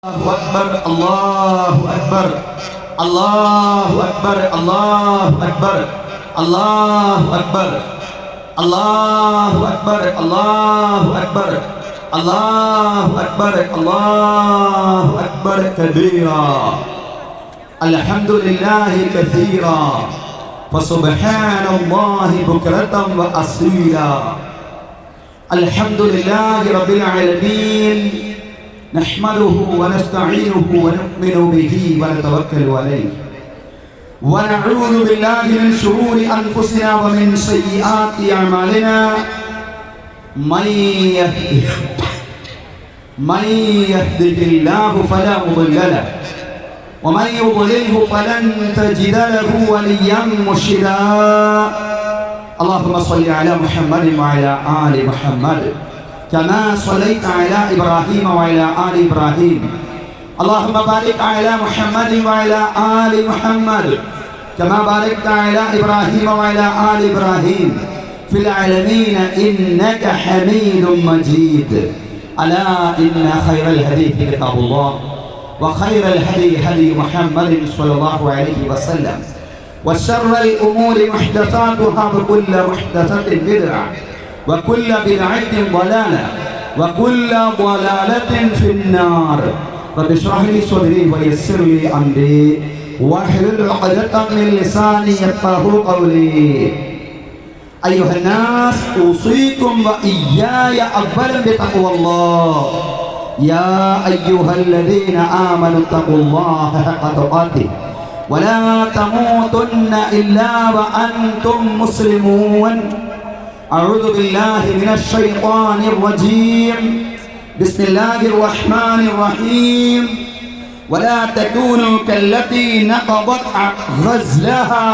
أكبر الله أكبر الله أكبر الله أكبر الله أكبر الله أكبر الله أكبر الله أكبر الله أكبر كبيرا الحمد لله كثيرا فسبحان الله بكرة وأصيلا الحمد لله رب العالمين نحمده ونستعينه ونؤمن به ونتوكل عليه ونعوذ بالله من شرور أنفسنا ومن سيئات أعمالنا من يهده الله فلا مضل له ومن يضلله فلن تجد له وليا مرشدا اللهم صل على محمد وعلى آل محمد كما صليت على إبراهيم وعلى آل إبراهيم اللهم بارك على محمد وعلى آل محمد كما باركت على إبراهيم وعلى آل إبراهيم في العالمين إنك حميد مجيد ألا إن خير الحديث كتاب الله وخير الهدي هدي محمد صلى الله عليه وسلم وشر الأمور محدثاتها وكل محدثة بدعة وكل بدعة ضلالة وكل ضلالة في النار رب اشرح لي صدري ويسر لي أمري واحلل عقدة من لساني يفقهوا قولي أيها الناس أوصيكم وإياي أولا بتقوى الله يا أيها الذين آمنوا اتقوا الله حق تقاته ولا تموتن إلا وأنتم مسلمون أعوذ بالله من الشيطان الرجيم بسم الله الرحمن الرحيم ولا تكونوا كالتي نقضت غزلها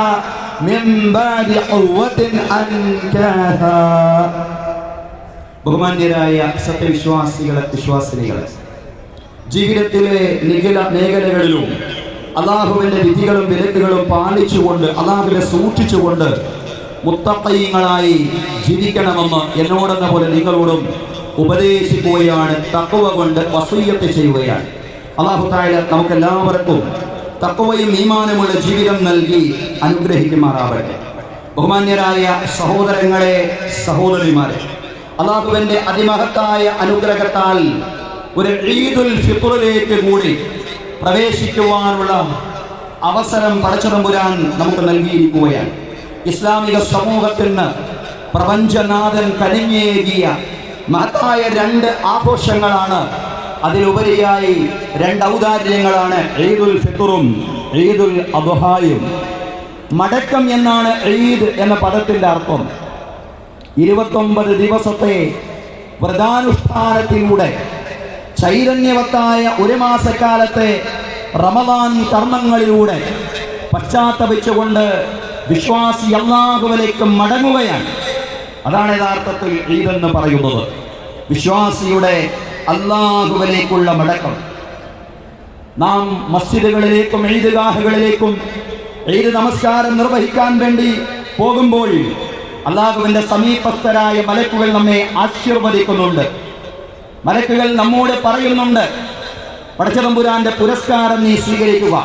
من بعد قوة أنكاثا ബഹുമാന്യരായ സത്യവിശ്വാസികളെ വിശ്വാസിനികളെ ജീവിതത്തിലെ മേഖലകളിലും അല്ലാഹുവിന്റെ വിധികളും വിലക്കുകളും പാലിച്ചുകൊണ്ട് അല്ലാഹുവിനെ സൂക്ഷിച്ചുകൊണ്ട് മുത്തഖീങ്ങളായി ജീവിക്കണമെന്ന് എന്നോടെന്ന പോലെ നിങ്ങളോടും ഉപദേശിക്കുകയാണ്. തഖ്വ കൊണ്ട് വസിയ്യത്ത് ചെയ്യുകയാണ്. അല്ലാഹു തആല നമുക്കെല്ലാവർക്കും തഖ്വയും ഈമാനുമുള്ള ജീവിതം നൽകി അനുഗ്രഹിക്കുമാറാവട്ടെ. ബഹുമാന്യരായ സഹോദരങ്ങളെ സഹോദരിമാരെ, അല്ലാഹുവിന്റെ അതിമഹത്തായ അനുഗ്രഹത്താൽ ഒരു ഈദുൽ ഫിത്റിലേക്ക് കൂടി പ്രവേശിക്കുവാനുള്ള അവസരം പടച്ചതമ്പുരാൻ നമുക്ക് നൽകിയിരിക്കുകയാണ്. ഇസ്ലാമിക സമൂഹത്തിന് പ്രപഞ്ചനാഥൻ കനിഞ്ഞേകിയ മഹത്തായ രണ്ട് ആഘോഷങ്ങളാണ്. അതിലുപരിയായി രണ്ട് ഔദാര്യങ്ങളാണ് ഈദുൽ ഫിത്റും ഈദുൽ അദ്ഹായും. മടക്കം എന്നാണ് ഈദ് എന്ന പദത്തിൻ്റെ അർത്ഥം. 29 ദിവസത്തെ വ്രതാനുഷ്ഠാനത്തിലൂടെ ചൈതന്യവത്തായ ഒരു മാസക്കാലത്തെ റമദാൻ കർമ്മങ്ങളിലൂടെ പശ്ചാത്തപിച്ചുകൊണ്ട് വിശ്വാസി അല്ലാഹുവിലേക്ക് മടങ്ങുകയാണ്. അതാണ് യഥാർത്ഥത്തിൽ ഈദ് എന്ന് പറയുന്നത്. വിശ്വാസിയുടെ അല്ലാഹുവിലേക്കുള്ള മടക്കം. നാം മസ്ജിദുകളിലേക്കും ഈദ്ഗാഹുകളിലേക്കും ഈദ് നമസ്കാരം നിർവഹിക്കാൻ വേണ്ടി പോകുമ്പോൾ അല്ലാഹുവിൻ്റെ സമീപസ്ഥരായ മലക്കുകൾ നമ്മെ ആശീർവദിക്കുന്നുണ്ട്. മലക്കുകൾ നമ്മോട് പറയുന്നുണ്ട്, പടച്ചതമ്പുരാന്റെ പുരസ്കാരം നീ സ്വീകരിക്കുക.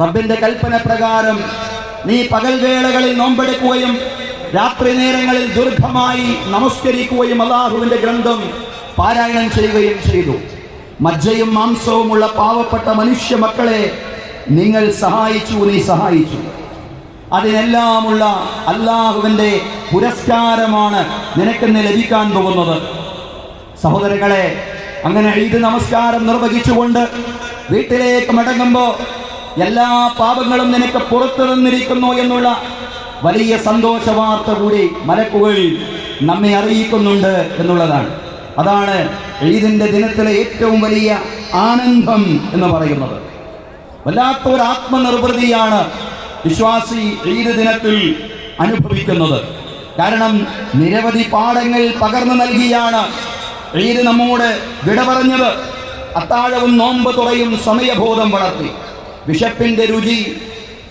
റബ്ബിന്റെ കൽപ്പന പ്രകാരം നീ പകൽ വേളകളിൽ നോമ്പെടുക്കുകയും രാത്രി നേരങ്ങളിൽ ദീർഘമായി നമസ്കരിക്കുകയും അല്ലാഹുവിന്റെ ഗ്രന്ഥം പാരായണം ചെയ്യുകയും ചെയ്തു. മജ്ജയും മാംസവുമുള്ള പാവപ്പെട്ട മനുഷ്യ മക്കളെ നിങ്ങൾ സഹായിച്ചു, നീ സഹായിച്ചു. അതിനെല്ലാമുള്ള അല്ലാഹുവിന്റെ പുരസ്കാരമാണ് നിനക്കെന്ന് ലഭിക്കാൻ പോകുന്നത്. സഹോദരങ്ങളെ, അങ്ങനെ ഈദ് നമസ്കാരം നിർവഹിച്ചുകൊണ്ട് വീട്ടിലേക്ക് മടങ്ങുമ്പോൾ എല്ലാ പാപങ്ങളും നിനക്ക് പുറത്തു നിന്നിരിക്കുന്നു എന്നുള്ള വലിയ സന്തോഷ വാർത്ത കൂടി മലക്കുകൾ നമ്മെ അറിയിക്കുന്നുണ്ട് എന്നുള്ളതാണ്. അതാണ് ഈദിൻ്റെ ദിനത്തിലെ ഏറ്റവും വലിയ ആനന്ദം എന്ന് പറയുന്നത്. വല്ലാത്തൊരു ആത്മനിർവൃതിയാണ് വിശ്വാസി ഈദ് ദിനത്തിൽ അനുഭവിക്കുന്നത്. കാരണം നിരവധി പാഠങ്ങൾ പകർന്നു നൽകിയാണ് ഈദ് നമ്മോട് വിട പറഞ്ഞത്. അത്താഴവും നോമ്പ് തുറയും സമയബോധം വളർത്തി. വിശപ്പിന്റെ രുചി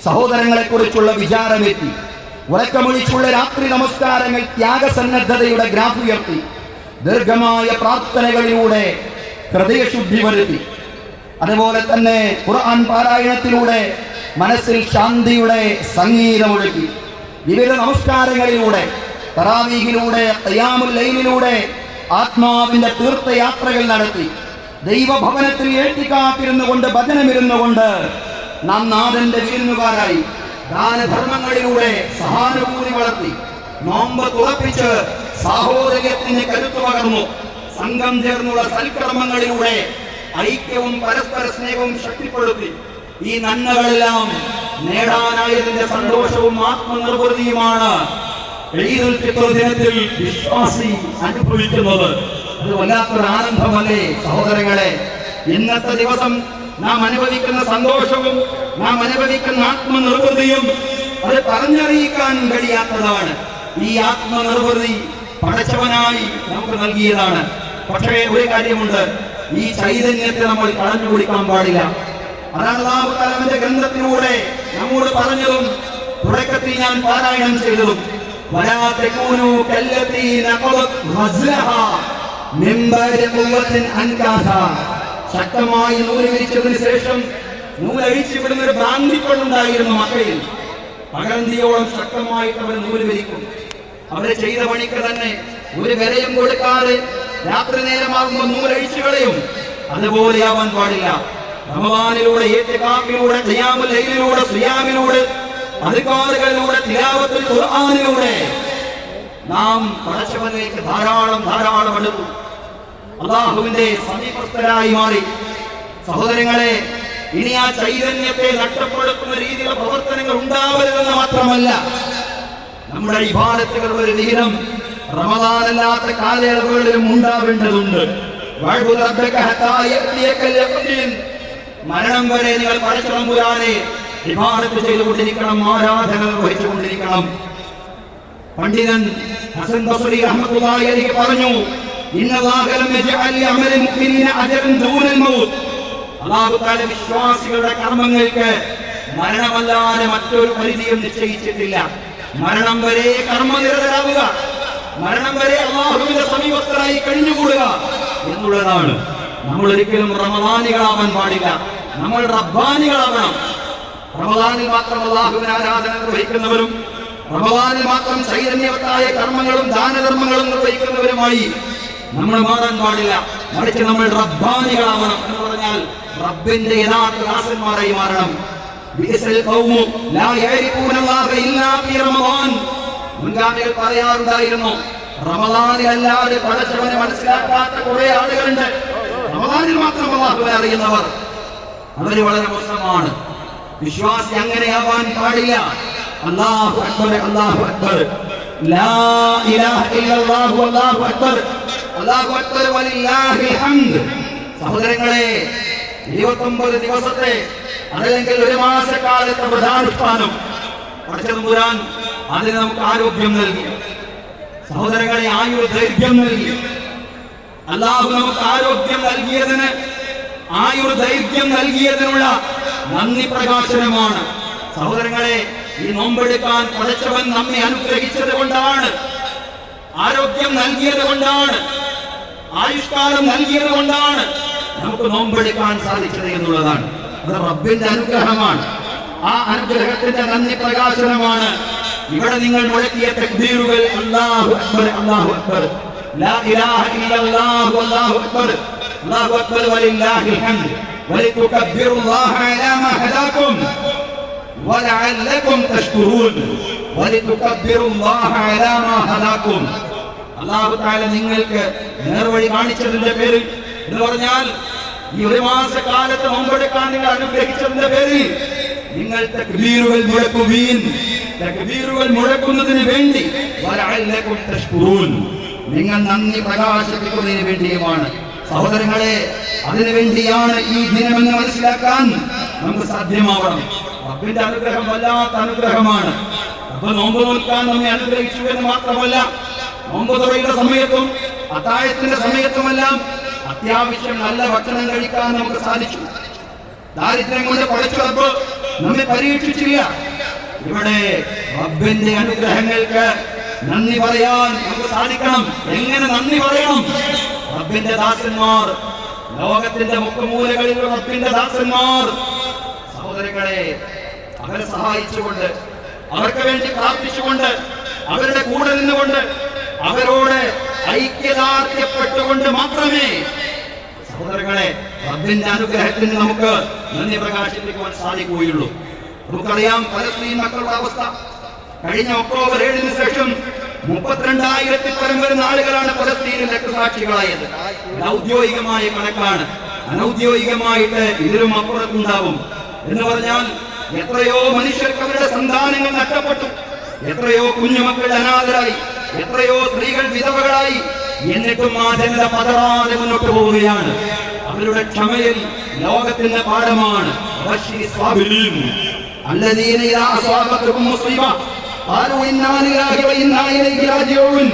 സഹോദരങ്ങളെക്കുറിച്ചുള്ള വിചാരമെത്തി. ഉറക്കമൊഴിച്ചുള്ള രാത്രി നമസ്കാരങ്ങൾ ത്യാഗസന്നദ്ധതയുടെ ഗ്രാഫ് ഉയർത്തി. ദീർഘമായ പ്രാർത്ഥനകളിലൂടെ ഹൃദയശുദ്ധി വരുത്തി. അതുപോലെ തന്നെ ഖുർആൻ പാരായണത്തിലൂടെ മനസ്സിൽ ശാന്തിയുടെ സംഗീതമൊഴുക്കി. വിവിധ നമസ്കാരങ്ങളിലൂടെ, തറാവീഹിലൂടെ, ഖിയാമുൽ ലൈലിലൂടെ ആത്മാവിന്റെ തീർത്ഥയാത്രകൾ നടത്തി. ദൈവഭവനത്തിൽ ഏറ്റിക്കാത്തിരുന്നു കൊണ്ട്, ഭജനമിരുന്നു കൊണ്ട് നാം നാഥന്റെ വിരുന്നുകാരായി. ദാനധർമ്മങ്ങളിലൂടെ സഹാനുഭൂതി വളർത്തി. നോമ്പ് തുറപ്പിച്ച് സാഹോദര്യത്തിന് കരുത്തു പകർന്നു. സംഘം ചേർന്നുള്ള സൽക്കർമ്മങ്ങളിലൂടെ ഐക്യവും പരസ്പര സ്നേഹവും ശക്തിപ്പെടുത്തി. ഈ നന്മകളെല്ലാം നേടാനായതിന്റെ സന്തോഷവും ആത്മനിർവൃതിയുമാണ് ഈദുൽ ഫിത്ർ ദിനത്തിൽ വിശ്വാസി അനുഭവിക്കുന്നത്. അത് വല്ലാത്തൊരു ആനന്ദമല്ലേ സഹോദരങ്ങളെ? ഇന്നത്തെ ദിവസം നാം അനുഭവിക്കുന്ന സന്തോഷവും നാം അനുഭവിക്കുന്ന ആത്മനിർവൃതിയും അത് പറഞ്ഞറിയിക്കാൻ കഴിയാത്തതാണ്. ഈ ആത്മനിർവൃതി പടച്ചവനായി നമുക്ക് നൽകിയതാണ്. പക്ഷേ ഒരു കാര്യമുണ്ട്, ഈ ചൈതന്യത്തെ നമ്മൾ കളഞ്ഞു കുടിക്കാൻ പാടില്ല. അതാണ് അല്ലാഹു തആലയുടെ ഗ്രന്ഥത്തിലൂടെ നമ്മോട് പറഞ്ഞതും തുടക്കത്തിൽ ഞാൻ പാരായണം ചെയ്തതും. വലാ തകൂനു കല്ലതീ നഖദത് ഗസ്ലഹാ മിൻ ബഅദി ഖുവ്വത്തിൻ അൻകാസാ. ശക്തമായി നൂല് വിരിച്ചതിന് ശേഷം നൂലഴിച്ചു വിടുന്ന ഒരു ഭ്രാന്തിക്കൊണ്ടുണ്ടായിരുന്നു മക്കയിൽ. പകരന്തിയോളം ശക്തമായിട്ട് അവർ നൂല് വിരിക്കും. അവരെ ചെയ്ത പണിക്ക് തന്നെ ഒരു വിലയും കൊടുക്കാതെ രാത്രി നേരമാകുമ്പോൾ നൂലഴിച്ചു കളയും. അതുപോലെയാവാൻ പാടില്ല. റമദാനിലൂടെ, ഇഅ്തികാഫിലൂടെ, ഖിയാമുൽ ലൈലിലൂടെ, സിയാമിലൂടെ, അദ്കാറുകളിലൂടെ, തിലാവത്തുൽ ഖുർആനിലൂടെ നാം പടച്ചവനിലേക്ക് ധാരാളം അടുത്തു. അല്ലാഹുവിന്റെ സമീപസ്ഥരായി മാറി. സഹോദരങ്ങളെ, ഇനി ആ ചൈതന്യത്തെ നഷ്ടപ്പെടുത്തുന്ന രീതിയിലുള്ള പ്രവർത്തനങ്ങൾ ഉണ്ടാവരുതെന്ന് മാത്രമല്ല, നമ്മുടെ ഇബാദത്തുകൾ ഒരു ദിനം റമദാനല്ലാത്ത കാലയളവുകളിലും ഉണ്ടാവേണ്ടതുണ്ട്. മരണം വരെ നിങ്ങൾ പടച്ചതമ്പുരാനെ ഇബാദത്ത് ചെയ്തുകൊണ്ടിരിക്കണം, ആരാധന നിർവഹിച്ചുകൊണ്ടിരിക്കണം. പണ്ഡിതൻ ഹസൻ ബസ്രി റഹ്മത്തുള്ളാഹി അലൈഹി പറഞ്ഞു, ഇന്നല്ലാഹ ലം യജ്അൽ ലിഅമലിൽ മുഅ്മിനീന അജറൻ ദൂനൽ മൗത്ത്. അല്ലാഹു തആല വിശ്വാസികളുടെ കർമ്മങ്ങൾക്ക് മരണമല്ലാതെ മറ്റൊരു പരിധിയും നിശ്ചയിച്ചിട്ടില്ല. മരണം വരെ കർമ്മനിരതരാവുക, മരണം വരെ അല്ലാഹുവിന്റെ സമീപസ്ഥരായി കഴിഞ്ഞുകൂടുക എന്നുള്ളതാണ്. നമ്മൾ ഒരിക്കലും റമദാനികളാവാൻ പാടില്ല, നമ്മൾ റബ്ബാനികളാവണം. റമദാനിൽ മാത്രം അല്ലാഹുവിനെ ആരാധന നിർവഹിക്കുന്നവരും റമദാനിൽ മാത്രം ചൈതന്യവത്തായ കർമ്മങ്ങളും ദാനധർമ്മങ്ങളും നിർവഹിക്കുന്നവരുമായി നമ്മൾ മാറാൻ പാടില്ല. മറിച്ച് നമ്മൾ റബ്ബാനികളാവണം. എന്ന് പറഞ്ഞാൽ റബ്ബിന്റെ യഥാർത്ഥ ദാസന്മാരായി മാറണം. മുൻഗാമികൾ പറയാറുണ്ടായിരുന്നു, റമദാനിലല്ലാതെ പടച്ചവനെ മനസ്സിലാക്കാത്ത കുറെ ആളുകളുണ്ട്, റമദാനിൽ മാത്രം അല്ലാഹുവിനെ അറിയുന്നവർ. അവര് വളരെ മോശമാണ്. വിശ്വാസി അങ്ങനെയാവാൻ പാടില്ല. അല്ലാഹു അക്ബർ, അല്ലാഹു അക്ബർ, ലാ ഇലാഹ ഇല്ലല്ലാഹു, അല്ലാഹു അക്ബർ, അല്ലാഹു അക്ബർ വലില്ലാഹിൽ ഹംദ്. സഹോദരങ്ങളെ, 29 ദിവസത്തെ അതല്ലെങ്കിൽ ഒരു മാസക്കാലത്തെ വ്രതാനുഷ്ഠാനം പടച്ചതമ്പുരാൻ അതിന് നമുക്ക് ആരോഗ്യം നൽകി. സഹോദരങ്ങളെ, ആയുർദൈർഘ്യം നൽകി. അല്ലാഹു നമുക്ക് ആരോഗ്യം നൽകിയതിന്, ആയുർദൈർഘ്യം നൽകിയതിനുള്ള നന്ദി പ്രകാശനമാണ്. സഹോദരങ്ങളെ, ഈ നോമ്പെടുക്കാൻ പടച്ചവൻ നമ്മെ അനുഗ്രഹിച്ചത് കൊണ്ടാണ്, ആരോഗ്യം നൽകിയത് കൊണ്ടാണ്, ആയുഷ്കാലം നൽകിയത് കൊണ്ടാണ് നമുക്ക് നോമ്പെടുക്കാൻ സാധിച്ചത് എന്നുള്ളതാണ്. അത് റബ്ബിന്റെ അനുഗ്രഹമാണ്. ആ അനുഗ്രഹത്തിന്റെ നന്ദി പ്രകാശനമാണ് ഇവിടെ നിങ്ങൾ മുഴക്കിയ തക്ബീറുകൾ. അല്ലാഹു അക്ബർ, അല്ലാഹു അക്ബർ, ലാ ഇലാഹ ഇല്ലല്ലാഹു, അല്ലാഹു അക്ബർ, അല്ലാഹു അക്ബർ വലില്ലാഹിൽ ഹംദ് വലിതുകബ്ബിറുല്ലാഹ അലാ മാ ഹദാകും വലഅല്ലകും തഷ്കുറൂൻ വലിതുകബ്ബിറുല്ലാഹ അലാ മാ ഹദാകും. അല്ലാഹു തആല നിങ്ങൾക്ക് നേർവഴി കാണിച്ചതിന്റെ പേരിൽ, എന്ന് പറഞ്ഞാൽ ഈ ഒരു മാസക്കാലത്ത് നോമ്പെടുക്കാൻ നിങ്ങൾ അനുഗ്രഹിച്ചതിന്റെ പേരിൽ നിങ്ങൾ തക്ബീറുകൾ മുഴക്കുവീൻ. തക്ബീറുകൾ മുഴക്കുന്നതിന് വേണ്ടി വലഅല്ലകും തഷ്കുറൂൻ, നിങ്ങൾ നന്ദി പ്രകാശിപ്പിക്കുന്നതിന് വേണ്ടിയുമാണ്. സഹോദരങ്ങളെ, അതിനു വേണ്ടിയാണ് ഈ ദിനമെന്ന് മനസ്സിലാക്കാൻ നമുക്ക് സാധ്യമാവണം. റബ്ബിന്റെ അനുഗ്രഹം വല്ലാത്ത അനുഗ്രഹമാണ്. അപ്പൊ നോമ്പ് നോക്കാൻ നമ്മെ അനുഗ്രഹിച്ചു എന്ന് മാത്രമല്ല, നോമ്പ് തുറയുടെ സമയത്തും അത്താഴത്തിന്റെ സമയത്തുമെല്ലാം അത്യാവശ്യം നല്ല ഭക്ഷണം കഴിക്കാൻ നമുക്ക് സാധിച്ചു. ദാരിദ്ര്യം കൊണ്ട് പഠിച്ചു റബ്ബ് നമ്മെ പരീക്ഷിച്ചില്ല. ഇവിടെ റബ്ബിന്റെ അനുഗ്രഹങ്ങൾക്ക് നന്ദി പറയാൻ നമുക്ക് സാധിക്കണം. എങ്ങനെ നന്ദി പറയണം? റബ്ബിന്റെ ദാസന്മാർ ലോകത്തിന്റെ മുക്കുമൂലകളിൽ റബ്ബിന്റെ ദാസന്മാർ സഹോദരങ്ങളെ അവരെ സഹായിച്ചുകൊണ്ട്, അവർക്ക് വേണ്ടി പ്രാർത്ഥിച്ചുകൊണ്ട്, അവരുടെ കൂടെ നിന്നുകൊണ്ട്, അവരോട് ഐക്യദാർഢ്യപ്പെട്ടുകൊണ്ട് മാത്രമേ സഹോദരങ്ങളെ റബ്ബിന്റെ അനുഗ്രഹത്തിന് നമുക്ക് നന്ദി പ്രകാശിപ്പിക്കുവാൻ സാധിക്കുകയുള്ളൂ. നമുക്കറിയാം പലസ്തീൻ മക്കളുടെ അവസ്ഥ. കഴിഞ്ഞ ഒക്ടോബർ 7-ന് ശേഷം 32,000-ൽ പരം വരുന്ന ആളുകളാണ് പലസ്തീനിൽ രക്തസാക്ഷികളായത്. ഔദ്യോഗികമായ കണക്കാണ്. അനൗദ്യോഗികമായിട്ട് ഇതിലും അപ്പുറത്തുണ്ടാവും. എന്ന് പറഞ്ഞാൽ എത്രയോ മനുഷ്യർക്ക് അവരുടെ സന്താനങ്ങൾ നഷ്ടപ്പെട്ടു, എത്രയോ കുഞ്ഞുമക്കൾ അനാഥരായി, എത്രയോ സ്ത്രീകൾ വിധവകളായി. എന്നിട്ടും ആ ജനത പതറാതെ മുന്നോട്ട് പോവുകയാണ്. അവരുടെ ക്ഷമയിൽ ലോകത്തിന്റെ പാഠമാണ്. الذين إذا أصابتهم مصيبة قالوا إنا لله وإنا إليه راجعون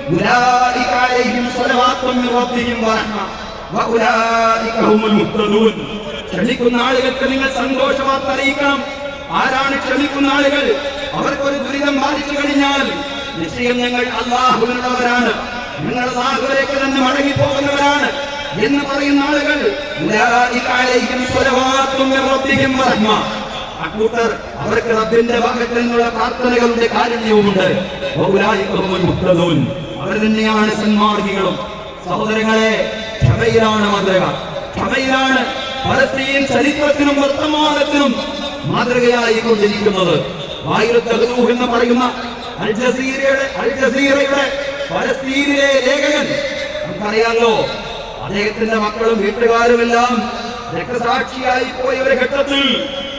أولئك عليهم صلوات من ربهم ورحمة وأولئك هم المهتدون. ക്ഷമിക്കുന്ന ആളുകൾക്ക് നിങ്ങൾ സന്തോഷവാർത്ത അറിയിക്കണം. ആരാണ് ക്ഷമിക്കുന്ന ആളുകൾ? അവർക്കൊരു ദുരിതം ബാധിച്ചു കഴിഞ്ഞാൽ നിശ്ചയം ഞങ്ങൾ അല്ലാഹുവിനുള്ളവരാണ്, ഞങ്ങൾ അല്ലാഹുവിലേക്ക് തന്നെ മടങ്ങിപ്പോകുന്നവരാണ് എന്ന് പറയുന്ന ആളുകൾ ഉലൈക അലൈഹിം സ്വലവാത്തും മിർ റബ്ബിഹിം വറഹ്മ. അക്കൂട്ടർ അവർക്ക് റബ്ബിന്റെ ഭാഗത്തിൽ നിന്നുള്ള പ്രാർത്ഥനകളുടെ കാരുണ്യവുമുണ്ട്. അവർ തന്നെയാണ് സന്മാർഗികളും. സഹോദരങ്ങളെ, ക്ഷമയിലാണ് മാതൃക. ക്ഷമയിലാണ് പലസ്തീൻ ചരിത്രത്തിനും വർത്തമാനത്തിനും മാതൃകയായി കൊണ്ടിരിക്കുന്നത്. എന്ന് പറയുന്ന അൽ ജസീറയുടെ പലസ്തീനിലെ ലേഖകൻ നമുക്കറിയാലോ. അദ്ദേഹത്തിന്റെ മക്കളും വീട്ടുകാരുമെല്ലാം രക്തസാക്ഷിയായി പോയ ഒരു ഘട്ടത്തിൽ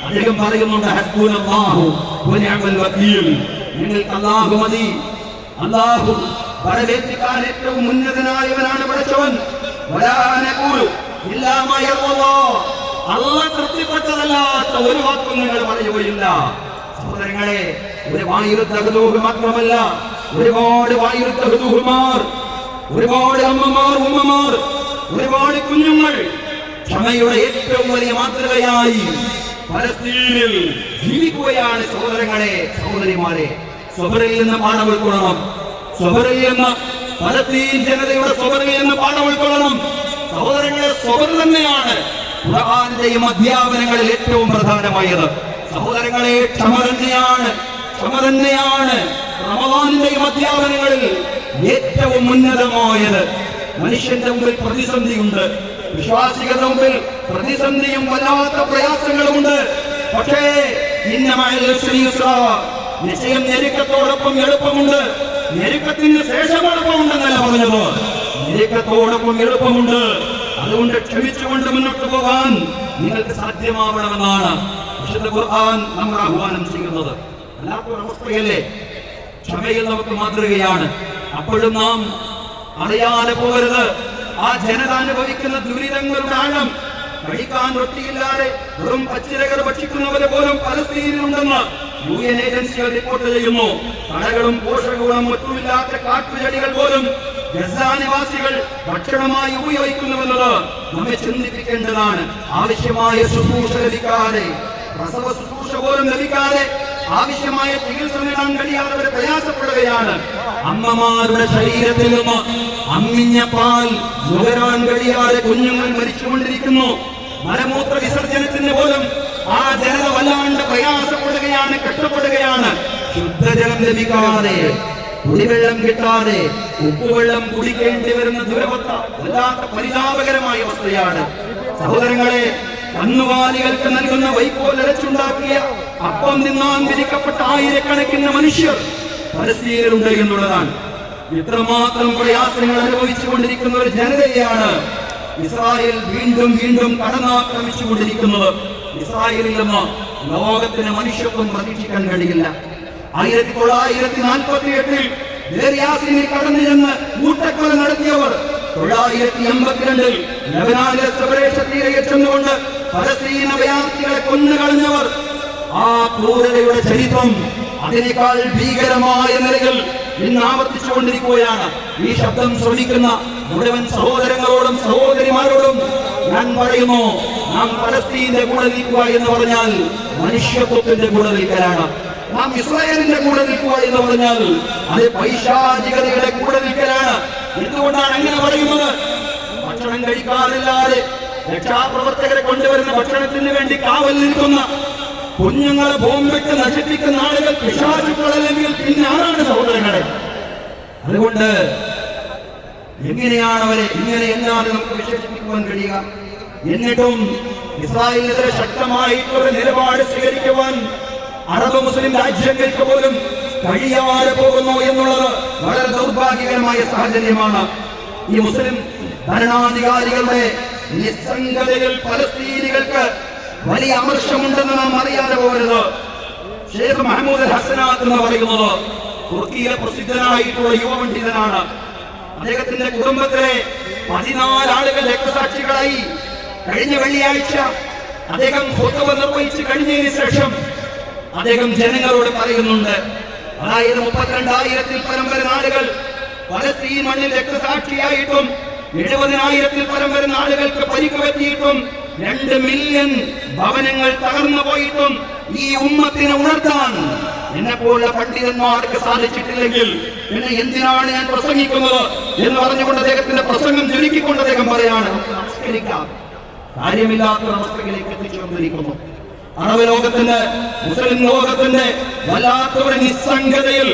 അദ്ദേഹം പറയുന്നുണ്ട്, ഹസ്ബുനല്ലാഹു വനിഅമൽ വകീൽ. നിങ്ങൾക്ക് അല്ലാഹു മതി. അല്ലാഹു പരലോകത്തേക്കാൾ ഏറ്റവും ഉന്നതനായവനാണ് പടച്ചവൻ. വലാ നഖൂലു ഇല്ലാ മാ യർളല്ലാഹ്. അല്ലാഹു തൃപ്തിപ്പെട്ടതല്ലാത്ത ഒരു വാക്കും നിങ്ങൾ പറയുകയില്ല. സഹോദരങ്ങളെ, ഒരു വായുരുദ്ധ മാത്രമല്ല, ഒരുപാട് വായുരുദ്ധമാർ, ഒരുപാട് അമ്മമാർ, ഉമ്മമാർ, ഒരുപാട് കുഞ്ഞുങ്ങൾ ക്ഷമയുടെ ഏറ്റവും വലിയ മാതൃകയായി പലസ്തീനിൽ ജീവിക്കുകയാണ്. സഹോദരങ്ങളെ, സഹോദരിമാരെ, സ്വബറിൽ നിന്ന് പാഠം ഉൾക്കൊള്ളണം. സ്വബറിൽ നിന്ന് പലസ്തീൻ ജനതയുടെ സ്വബറിൽ നിന്ന് പാഠം ഉൾക്കൊള്ളണം. സഹോദരങ്ങളെ, സ്വബർ തന്നെയാണ് ഖുർആനിന്റെയും അധ്യാപനങ്ങളിൽ ഏറ്റവും പ്രധാനമായത്. സഹോദരങ്ങളെ, ക്ഷമ തന്നെയാണ് റമദാനിന്റെയും അധ്യാപനങ്ങളിൽ ഏറ്റവും ഉന്നതമായത്. മനുഷ്യന്റെ മുമ്പിൽ പ്രതിസന്ധിയുണ്ട്, വിശ്വാസികളുടെ മുമ്പിൽ പ്രതിസന്ധിയും വല്ലാത്ത പ്രയാസങ്ങളുമുണ്ട്. പക്ഷേ നിശ്ചയം ഞെരുക്കത്തോടൊപ്പം എളുപ്പമുണ്ട്. ഞെരുക്കത്തിന് ശേഷം എളുപ്പമുണ്ടെന്നല്ല പറഞ്ഞത്, ഞെരുക്കത്തോടൊപ്പം എളുപ്പമുണ്ട്. അതുകൊണ്ട് ക്ഷമിച്ചുകൊണ്ട് മുന്നോട്ട് പോകാൻ നിങ്ങൾക്ക് സാധ്യമാവണമെന്നാണ് വിശുദ്ധ ഖുർആൻ നമ്മൾ ആഹ്വാനം ചെയ്യുന്നത്. അല്ലാത്തൊരവസ്ഥയല്ലേ? ക്ഷമയിൽ നമുക്ക് മാതൃകയാണ്. അപ്പോഴും നാം അറിയാതെ പോകരുത് ആ ജനത അനുഭവിക്കുന്ന ദുരിതങ്ങളുടെ ആഴം. കഴിക്കാൻ റൊട്ടിയില്ലാതെ വെറും പച്ചിലകൾ ഭക്ഷിക്കുന്നവരെ പോലും പലസ്തീനിലുണ്ടെന്ന് UN ഏജൻസികൾ റിപ്പോർട്ട് ചെയ്യുന്നു. കടകളും പോഷകങ്ങളും ഒട്ടുമില്ലാത്ത കാട്ടുചെടികൾ പോലും ഗസാ നിവാസികൾ ഭക്ഷണമായി ഉപയോഗിക്കുന്നുവെന്നത് നമ്മെ ചിന്തിപ്പിക്കേണ്ടതാണ്. ആവശ്യമായ ശുശ്രൂഷ ലഭിക്കാതെ, പ്രസവ ശുശ്രൂഷ പോലും ലഭിക്കാതെ, ആവശ്യമായ ചികിത്സ നേടാൻ കഴിയാതെ അവർ പ്രയാസപ്പെടുകയാണ്. അമ്മമാരുടെ ശരീരത്തിൽ നിന്ന് അമ്മിഞ്ഞ പാൽ നുകരാൻ കഴിയാതെ കുഞ്ഞുങ്ങൾ മരിച്ചുകൊണ്ടിരിക്കുന്നു. മലമൂത്ര വിസർജനത്തിന് പോലും ആ ജനത വല്ലാണ്ട് പ്രയാസപ്പെടുകയാണ്, കഷ്ടപ്പെടുകയാണ്. ശുദ്ധജലം ലഭിക്കാതെ, കുടിവെള്ളം കിട്ടാതെ, ഉപ്പുവെള്ളം കുടിക്കേണ്ടി വരുന്ന ദുരവസ്ഥ വല്ലാത്ത പരിതാപകരമായ അവസ്ഥയാണ്. സഹോദരങ്ങളെ, കന്നുകാലികൾക്ക് നൽകുന്ന വൈക്കോലരച്ചുണ്ടാക്കിയ അപ്പം തിന്നാൻ വിധിക്കപ്പെട്ട ആയിരക്കണക്കിന് മനുഷ്യർ പലസ്തീനിലുണ്ട് എന്നുള്ളതാണ്. ഇത്രമാത്രം പ്രയാസങ്ങൾ അനുഭവിച്ചു കൊണ്ടിരിക്കുന്ന ഒരു ജനതയാണ് ഇസ്രായേൽ വീണ്ടും വീണ്ടും കടന്നാക്രമിച്ചുകൊണ്ടിരിക്കുന്നത്. ഇസ്രായേലിൽ നിന്ന് ലോകത്തിന് മനുഷ്യത്വം പ്രതീക്ഷിക്കാൻ കഴിയില്ല. 1948-ൽ ദേർയാസിനിൽ കടന്നു ചെന്ന് കൂട്ടക്കൊല നടത്തിയവർ 1982-ൽ ലബനാനിലെ സെബറേഷ തീരയിൽ ചെന്നുകൊണ്ട് പലസ്തീൻ അഭയാർത്ഥികളെ കൊന്നുകളഞ്ഞവർ. ആ ക്രൂരതയുടെ ചരിത്രം അതിനേക്കാൾ ഭീകരമായ നിലയിൽ ഇന്ന് ആവർത്തിച്ചുകൊണ്ടിരിക്കുകയാണ്. ഈ ശബ്ദം ശ്രമിക്കുന്ന മുഴുവൻ സഹോദരങ്ങളോടും സഹോദരിമാരോടും ഞാൻ പറയുന്നു, നാം പലസ്തീന്റെ കൂടെ നിൽക്കുക എന്ന് പറഞ്ഞാൽ മനുഷ്യത്വത്തിന്റെ കൂടെ നിൽക്കലാണ്. നാം ഇസ്രായേലിന്റെ കൂടെ നിൽക്കുക എന്ന് പറഞ്ഞാൽ അത് പൈശാചികതയുടെ കൂടെ നിൽക്കലാണ്. എന്തുകൊണ്ടാണ് അങ്ങനെ പറയുന്നത്? ഭക്ഷണം കഴിക്കാറില്ലാതെ രക്ഷാപ്രവർത്തകരെ കൊണ്ടുവരുന്ന ഭക്ഷണത്തിന് വേണ്ടി കാവൽ നിൽക്കുന്ന, കുഞ്ഞുങ്ങളെ ബോംബിട്ട് നശിപ്പിക്കുന്ന ആളുകൾ പിശാചുക്കളല്ലെങ്കിൽ പിന്നെ ആരാണ് സഹോദരങ്ങളെ? അതുകൊണ്ട് എങ്ങനെയാണ് അവരെ ഇങ്ങനെ എന്നാണ് നമുക്ക് വിശേഷിപ്പിക്കുവാൻ കഴിയുക? എന്നിട്ടും ഇസ്രായേലിനെതിരെ ശക്തമായിട്ടുള്ള നിലപാട് സ്വീകരിക്കുവാൻ അറബ് മുസ്ലിം രാജ്യങ്ങൾക്ക് പോലും കഴിയാതെ പോകുന്നു എന്നുള്ളത് വളരെ ദൗർഭാഗ്യകരമായ സാഹചര്യമാണ്. ഈ മുസ്ലിം ഭരണാധികാരികളുടെ നിസ്സംഗതയിൽ പലസ്തീനികൾക്ക് വലിയ അമർഷമുണ്ടെന്ന് നാം അറിയാതെ പോകരുത്. ഷെയ്ഖ് മഹ്മൂദ് അൽ ഹസനാത്ത് എന്ന് പറയുന്നത് തുർക്കിയിലെ പ്രസിദ്ധനായിട്ടുള്ള യുവപണ്ഡിതനാണ്. അദ്ദേഹത്തിന്റെ കുടുംബത്തിലെ 14 ആളുകൾ രക്തസാക്ഷികളായി. കഴിഞ്ഞ വെള്ളിയാഴ്ച അദ്ദേഹം ഖുത്ബ നിർവഹിച്ച് കഴിഞ്ഞതിന് ശേഷം അദ്ദേഹം ജനങ്ങളോട് പറയുന്നുണ്ട്, അതായത് 32,000-ൽ പരം വരുന്ന ആളുകൾ പലസ്തീൻ മണ്ണിൽ രക്തസാക്ഷിയായിട്ടും 70,000-ൽ പരം വരുന്ന ആളുകൾക്ക് പരിക്ക് പറ്റിയിട്ടും 2 മില്യൺ ഭവനങ്ങൾ തകർന്നു പോയിട്ടും ഈ ഉമ്മത്തിനെ ഉണർത്താൻ എന്നെപ്പോലുള്ള പണ്ഡിതന്മാർക്ക് സാധിച്ചിട്ടില്ലെങ്കിൽ പിന്നെ എന്തിനാണ് ഞാൻ പ്രസംഗിക്കുന്നത് എന്ന് പറഞ്ഞുകൊണ്ട് അദ്ദേഹത്തിന്റെ പ്രസംഗം ചുരുക്കിക്കൊണ്ട് അദ്ദേഹം പറയാണ്, നമസ്കരിക്കാം, കാര്യമില്ലാത്ത അവസ്ഥയിലേക്ക് എത്തിച്ചുകൊണ്ടിരിക്കുന്നു. അറബ് ലോകത്തിന്റെ, മുസ്ലിം ലോകത്തിന്റെ വല്ലാത്ത ഒരു നിസ്സംഗതയിൽ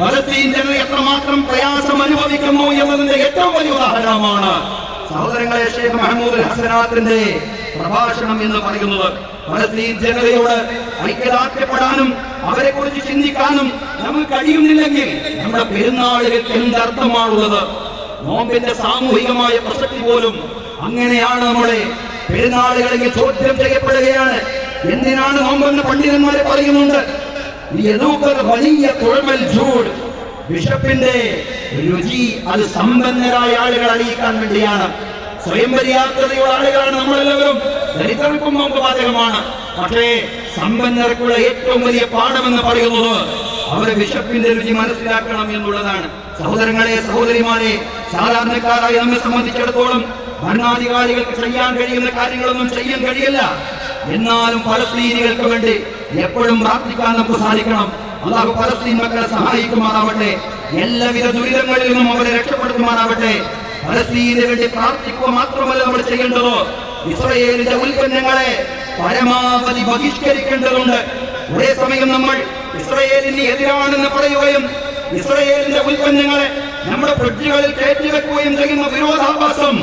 പലസ്തീൻ ജനത എത്രമാത്രം പ്രയാസം അനുഭവിക്കുന്നു എന്നതിന്റെ ഏറ്റവും വലിയ ഉദാഹരണമാണ് സഹോദരങ്ങളെ ഷെയ്ഖ് മഹ്മൂദ് അൽ ഹസനാത്തിന്റെ പ്രഭാഷണം എന്ന് പറയുന്നത്. പലസ്തീൻ ജനതയോട് ഐക്യദാർഢ്യപ്പെടാനും അവരെ കുറിച്ച് ചിന്തിക്കാനും നമുക്ക് കഴിയുന്നില്ലെങ്കിൽ നമ്മുടെ പെരുന്നാളുകൾക്ക് എന്തർത്ഥമാണുള്ളത്? നോമ്പിന്റെ സാമൂഹികമായ പ്രസക്തി പോലും അങ്ങനെയാണ്. നമ്മുടെ പെരുന്നാളുകളെങ്കിൽ ചോദ്യം ചെയ്യപ്പെടുകയാണ്. എന്തിനാണ് നോമ്പെന്ന് പണ്ഡിതന്മാരെ പറയുന്നുണ്ട്. വലിയ തുഴമൽ ചൂട്, വിശപ്പിന്റെ രുചി അത് സമ്പന്നരായ ആളുകൾ അറിയിക്കാൻ വേണ്ടിയാണ്. സ്വയം പര്യാപ്തതയുള്ള ആളുകളാണ് നമ്മളെല്ലാവരും. ദരിദ്രർക്കും നോമ്പ് ബാധകമാണ്. പക്ഷേ സമ്പന്നർക്കുള്ള ഏറ്റവും വലിയ പാഠമെന്ന് പറയുന്നത് അവരെ വിശപ്പിന്റെ രുചി മനസ്സിലാക്കണം എന്നുള്ളതാണ്. സഹോദരങ്ങളെ, സഹോദരിമാരെ, സാധാരണക്കാരായി നമ്മെ സംബന്ധിച്ചിടത്തോളം ഭരണാധികാരികൾക്ക് ചെയ്യാൻ കഴിയുന്ന കാര്യങ്ങളൊന്നും ചെയ്യാൻ കഴിയില്ല. എന്നാലും പലസ്തീനികൾക്ക് വേണ്ടി എപ്പോഴും പ്രാർത്ഥിക്കാൻ നമുക്ക് സാധിക്കണം. അല്ലാഹു പലസ്തീൻ മക്കളെ സഹായിക്കുമാറാവട്ടെ, എല്ലാവിധ ദുരിതങ്ങളിൽ നിന്നും അവരെ രക്ഷപ്പെടുത്തുമാറാവട്ടെ. പലസ്തീനു വേണ്ടി പ്രാർത്ഥിക്കുക മാത്രമല്ല നമ്മൾ ചെയ്യേണ്ടത്, ഇസ്രായേലിന്റെ ഉൽപ്പന്നങ്ങളെ പരമാവധി ബഹിഷ്കരിക്കേണ്ടതുണ്ട്. ഒരേ സമയം നമ്മൾ ഇസ്രായേലിന് എതിരാണെന്ന് പറയുകയും ഇസ്രായേലിന്റെ ഉൽപ്പന്നങ്ങളെ നമ്മുടെ ഫ്രിഡ്ജുകളിൽ കയറ്റിവെക്കുകയും ചെയ്യുന്ന വിരോധാഭാസം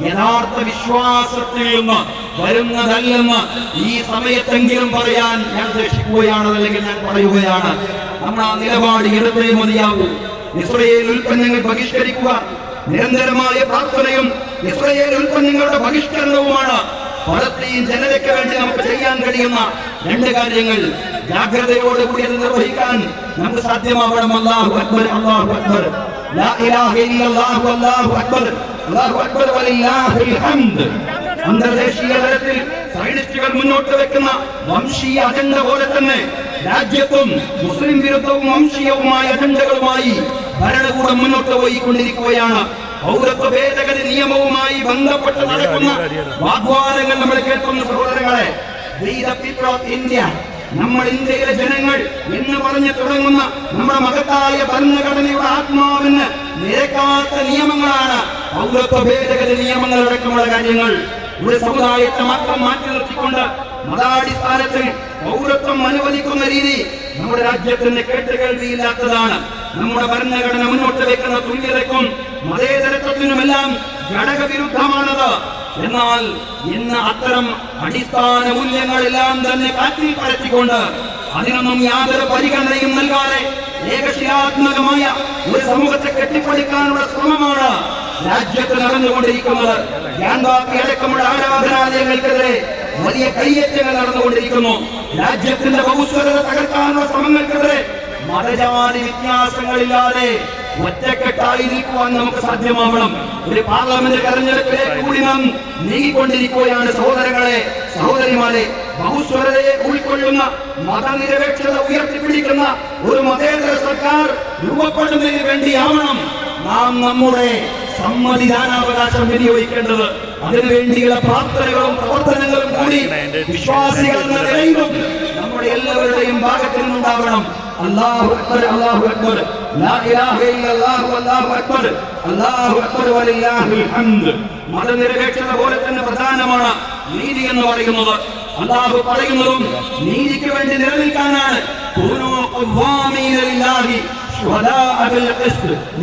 യഥാർത്ഥ വിശ്വാസത്തിൽ നിന്ന് വരുന്നതല്ലെന്ന് ഈ സമയത്തെങ്കിലും പറയാൻ ഞാൻ ഉദ്ദേശിക്കുകയാണ്, അല്ലെങ്കിൽ ഞാൻ പറയുകയാണ്. നമ്മൾ ആ നിലപാട് എടുത്തേ മതിയാകൂ. ഇസ്രായേൽ ഉൽപ്പന്നങ്ങൾ ബഹിഷ്കരിക്കുക നിരന്തരമായ പ്രാർത്ഥനയും ഇസ്രായേൽ ഉൽപ്പന്നങ്ങളുടെ ബഹിഷ്കരണവുമാണ് പലസ്തീൻ ജനതയ്ക്ക് വേണ്ടി നമുക്ക് ചെയ്യാൻ കഴിയുന്ന 2 കാര്യങ്ങൾ. ജാഗ്രതയോടുകൂടി അത് നിർവഹിക്കാൻ നമുക്ക് സാധ്യമാവണം. അല്ലാഹു അക്ബർ, അല്ലാഹു അക്ബർ, ലാ ഇലാഹ ഇല്ലല്ലാഹു, അല്ലാഹു അക്ബർ, അല്ലാഹു അക്ബർ വലില്ലാഹിൽ ഹംദ്. അന്തർദേശീയ തലത്തിൽ സൈനിസ്റ്റുകൾ മുന്നോട്ട് വെക്കുന്ന വംശീയ അജണ്ട പോലെ തന്നെ രാജ്യത്തും മുസ്ലിം വിരുദ്ധവും വംശീയവുമായ അജണ്ടകളുമായി ഭരണകൂടം മുന്നോട്ട് പോയിക്കൊണ്ടിരിക്കുകയാണ്. പൗരത്വ ഭേദഗതി നിയമവുമായി ബന്ധപ്പെട്ട് നടക്കുന്ന വാഗ്വാദങ്ങൾ നമ്മൾ കേൾക്കുന്ന സഹോദരങ്ങളെ, ഇന്ത്യ, നമ്മൾ ഇന്ത്യയിലെ ജനങ്ങൾ എന്ന് പറഞ്ഞ് തുടങ്ങുന്ന നമ്മുടെ മഹത്തായ ഭരണഘടനയുടെ ആത്മാവിന് നിരക്കാത്ത നിയമങ്ങളാണ് പൗരത്വ ഭേദഗതി നിയമങ്ങളടക്കമുള്ള കാര്യങ്ങൾ. ഒരു സമുദായത്തെ മാത്രം മാറ്റി നിർത്തിക്കൊണ്ട് മതാടിസ്ഥാനത്തിൽ പൗരത്വം അനുവദിക്കുന്ന രീതി നമ്മുടെ രാജ്യത്തിന്റെ കേട്ടുകേൾവിയില്ലാത്തതാണ്. നമ്മുടെ ഭരണഘടന മുന്നോട്ട് വെക്കുന്ന തുല്യതയ്ക്കും മതേതരത്വത്തിനുമെല്ലാം ഘടകവിരുദ്ധമാണത്. എന്നാൽ ഇന്ന് അത്തരം അടിസ്ഥാന മൂല്യങ്ങളെല്ലാം തന്നെ കാറ്റിൽ പരത്തിക്കൊണ്ട് അതിനൊന്നും യാതൊരു പരിഗണനയും നൽകാതെ ഏകശിലാത്മകമായ ഒരു സമൂഹത്തെ കെട്ടിപ്പടുക്കാനുള്ള ശ്രമമാണ് രാജ്യത്ത് നടന്നുകൊണ്ടിരിക്കുന്നത്. ഗ്യാൻബാപ്പി അടക്കമുള്ള ആരാധനാലയങ്ങൾക്കെതിരെ വലിയ കയ്യേറ്റങ്ങൾ നടന്നുകൊണ്ടിരിക്കുന്നു. രാജ്യത്തിന്റെ ബഹുസ്വരത തകർക്കാനുള്ള ശ്രമങ്ങൾക്കെതിരെ മതജാതി വ്യത്യാസങ്ങളില്ലാതെ ഒറ്റക്കെട്ടായി നിൽക്കുവാൻ നമുക്ക് സാധ്യമാവണം. ഒരു പാർലമെന്റ് തെരഞ്ഞെടുപ്പിലേക്ക് കൂടി നാം നീങ്ങിക്കൊണ്ടിരിക്കുകയാണ്. സഹോദരങ്ങളെ, സഹോദരിമാരെ, ബഹുസ്വരതയെ ഉൾക്കൊള്ളുന്ന മതനിരപേക്ഷത ഉയർത്തിപ്പിടിക്കുന്ന ഒരു മതേതര സർക്കാർ രൂപപ്പെടുന്നതിന് വേണ്ടിയാവണം നാം നമ്മുടെ സമ്മതിദാനാവകാശം വിനിയോഗിക്കേണ്ടത്. അതിനുവേണ്ടിയുള്ള പ്രാർത്ഥനകളും പ്രവർത്തനങ്ങളും കൂടി വിശ്വാസികൾ എന്ന നിലയിലും നമ്മുടെ എല്ലാവരുടെയും ഭാഗത്തിൽ നിന്നുണ്ടാവണം. അല്ലാഹു അക്ബർ, അല്ലാഹു അക്ബർ, ലാ ഇലാഹ ഇല്ലല്ലാഹു, അല്ലാഹു അക്ബർ, അല്ലാഹു അക്ബർ വലില്ലാഹിൽ ഹംദ്. മതനിരപേക്ഷത പോലെ തന്നെ പ്രധാനമാണ് നീതി എന്ന് പറയുന്നത്. അല്ലാഹു പറയുന്നതും നീതിക്ക് വേണ്ടി നിലനിൽക്കാനാണ്.